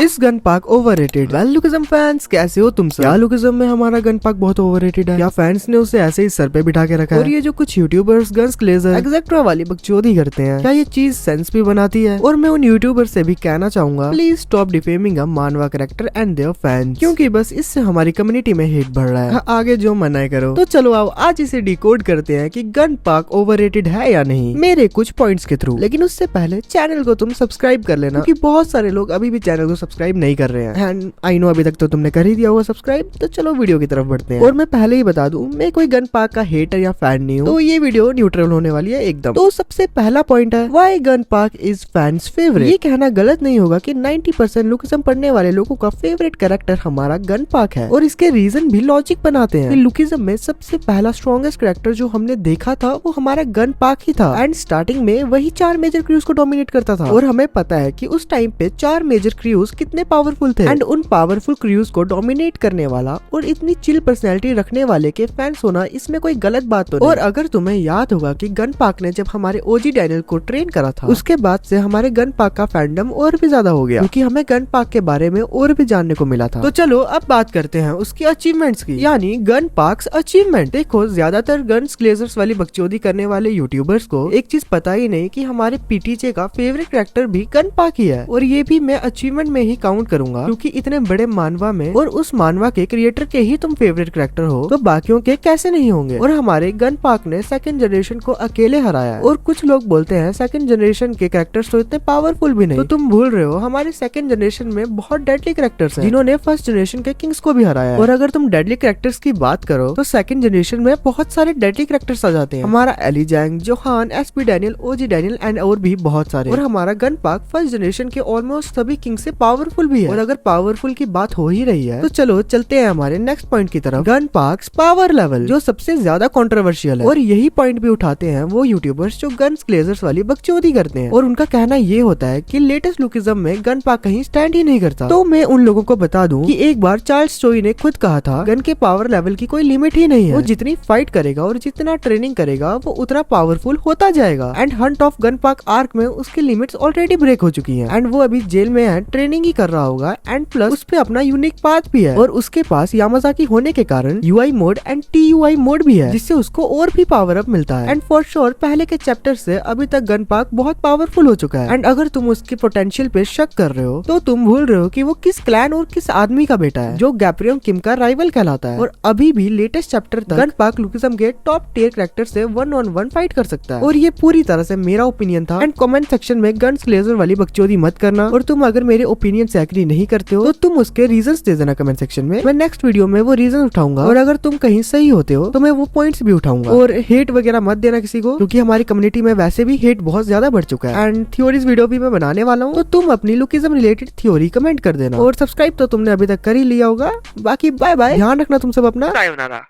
इस गन पाक overrated. Well lookism fans कैसे हो तुम सब? क्या लुकिज्म में हमारा गन पाक बहुत ओवररेटेड है? या फैंस ने उसे ऐसे ही सर पे बिठा के रखा है? और ये जो कुछ यूट्यूबर्स गन्स ग्लेजर एक्सेट्रा वाली बकचोदी करते हैं, क्या ये चीज सेंस भी बनाती है? और मैं उन यूट्यूबर से भी कहना चाहूंगा, प्लीज स्टॉप डिफेमिंग अ मानवा कैरेक्टर एंड देयर फैंस, क्योंकि बस इससे हमारी कम्युनिटी में हेट बढ़ रहा है। आगे जो मना है करो। तो चलो आओ आज इसे डिकोड करते हैं कि गन पाक ओवररेटेड है या नहीं, मेरे कुछ पॉइंट्स के थ्रू। लेकिन उससे पहले चैनल को तुम सब्सक्राइब कर लेना, क्योंकि बहुत सारे लोग अभी भी चैनल को सब्सक्राइब नहीं कर रहे हैं। एंड आई नो अभी तक तो तुमने कर ही दिया होगा सब्सक्राइब। तो चलो वीडियो की तरफ बढ़ते हैं। और मैं पहले ही बता दूं, मैं कोई गन पाक का हेटर या फैन नहीं हूं, तो ये वीडियो न्यूट्रल होने वाली है एकदम। तो सबसे पहला पॉइंट है, व्हाई गन पाक इज फैंस फेवरेट। ये कहना गलत नहीं होगा कि 90% लुकिज्म पढ़ने वाले लोगों का फेवरेट कैरेक्टर हमारा गन पाक है, और इसके रीजन भी लॉजिक बनाते हैं। लुकिज्म में सबसे पहला स्ट्रॉन्गेस्ट कैरेक्टर जो हमने देखा था वो हमारा गन पाक ही था। एंड स्टार्टिंग में वही 4 मेजर क्रूज को डोमिनेट करता था, और हमें पता है कि उस टाइम पे 4 मेजर क्रूज कितने पावरफुल थे। एंड उन पावरफुल क्रूज को डोमिनेट करने वाला और इतनी चिल पर्सनैलिटी रखने वाले के फैंस होना, इसमें कोई गलत बात तो नहीं। और अगर तुम्हें याद होगा कि गन पाक ने जब हमारे ओजी डैनियल को ट्रेन करा था, उसके बाद से हमारे गन पाक का फैंडम और भी ज्यादा हो गया, क्योंकि हमें गन पाक के बारे में और भी जानने को मिला था। तो चलो अब बात करते हैं उसकी अचीवमेंट्स की, यानी गन पाक्स अचीवमेंट। देखो, ज्यादातर गन्स ग्लेजर्स वाली बकचोदी करने वाले यूट्यूबर्स को एक चीज पता ही नहीं कि हमारे पीटीजे का फेवरेट कैरेक्टर भी गन पाक ही है, और ये भी मैं अचीवमेंट में ही काउंट करूंगा, क्योंकि इतने बड़े मानवा में और उस मानवा के क्रिएटर के ही तुम फेवरेट कैरेक्टर हो, तो बाकियों के कैसे नहीं होंगे। और हमारे गन पाक ने सेकंड जनरेशन को अकेले हराया, और कुछ लोग बोलते हैं सेकंड जनरेशन के कैरेक्टर्स तो इतने पावरफुल भी नहीं। तो तुम भूल रहे हो, हमारे सेकंड जनरेशन में बहुत डेडली कैरेक्टर्स हैं, जिन्होंने फर्स्ट जनरेशन के किंग्स को भी हराया है। और अगर तुम डेडली कैरेक्टर्स की बात करो तो सेकंड जनरेशन में बहुत सारे डेडली कैरेक्टर्स आ जाते हैं। हमारा Eli Jang, Johan, SP Daniel, OG Daniel and और भी बहुत सारे। और हमारा गन पाक फर्स्ट जनरेशन के ऑलमोस्ट सभी किंग से पावरफुल भी है। और अगर पावरफुल की बात हो ही रही है तो चलो चलते हैं हमारे नेक्स्ट पॉइंट की तरफ, गन पाक्स पावर लेवल, जो सबसे ज्यादा कंट्रोवर्शियल है। और यही पॉइंट भी उठाते हैं वो यूट्यूबर्स जो गन्स ग्लेजर्स वाली बकचोदी करते हैं, और उनका कहना ये होता है कि लेटेस्ट लुकिज्म में गन पाक कहीं स्टैंड ही नहीं करता। तो मैं उन लोगों को बता दूं कि एक बार चार्ल्स चोई ने खुद कहा था, गन के पावर लेवल की कोई लिमिट ही नहीं है। वो जितनी फाइट करेगा और जितना ट्रेनिंग करेगा वो उतना पावरफुल होता जाएगा। एंड हंट ऑफ गन पाक आर्क में उसकी लिमिट्स ऑलरेडी ब्रेक हो चुकी हैं, एंड वो अभी जेल में है, ट्रेनिंग ही कर रहा होगा। एंड प्लस उस पे अपना यूनिक पाथ भी है, और उसके पास यामाजाकी होने के कारण यूआई मोड एंड टीयूआई मोड भी है, जिससे उसको और भी पावर अप मिलता है। एंड फॉर श्योर पहले के चैप्टर से अभी तक गन पाक बहुत पावरफुल हो चुका है। एंड अगर तुम उसके पोटेंशियल पे शक कर रहे हो तो तुम भूल रहे हो कि वो किस क्लैन और किस आदमी का बेटा है, जो गैप्रियम किम का राइवल कहलाता है। और अभी भी लेटेस्ट चैप्टर तक गन पाक लुकिज्म के टॉप टियर कैरेक्टर से 1-on-1 फाइट कर सकता है। और ये पूरी तरह से मेरा ओपिनियन था। एंड कमेंट सेक्शन में गन्स ग्लेजर वाली बकचोदी मत करना, और तुम अगर मेरे ओपिनियन से एग्री नहीं करते हो तो तुम उसके रीजंस दे देना कमेंट सेक्शन में। मैं नेक्स्ट वीडियो में वो रीजन उठाऊंगा, और अगर तुम कहीं सही होते हो तो मैं वो पॉइंट्स भी उठाऊंगा। और हेट वगैरह मत देना किसी को, क्योंकि हमारी कम्युनिटी में वैसे भी हेट बहुत ज्यादा बढ़ चुका है। एंड थ्योरीज वीडियो भी मैं बनाने वाला हूँ, तो तुम अपनी लुकिज्म रिलेटेड थ्योरी कमेंट कर देना। और सब्सक्राइब तो तुमने अभी तक कर ही लिया होगा। बाकी बाय बाय, ध्यान रखना तुम सब अपना।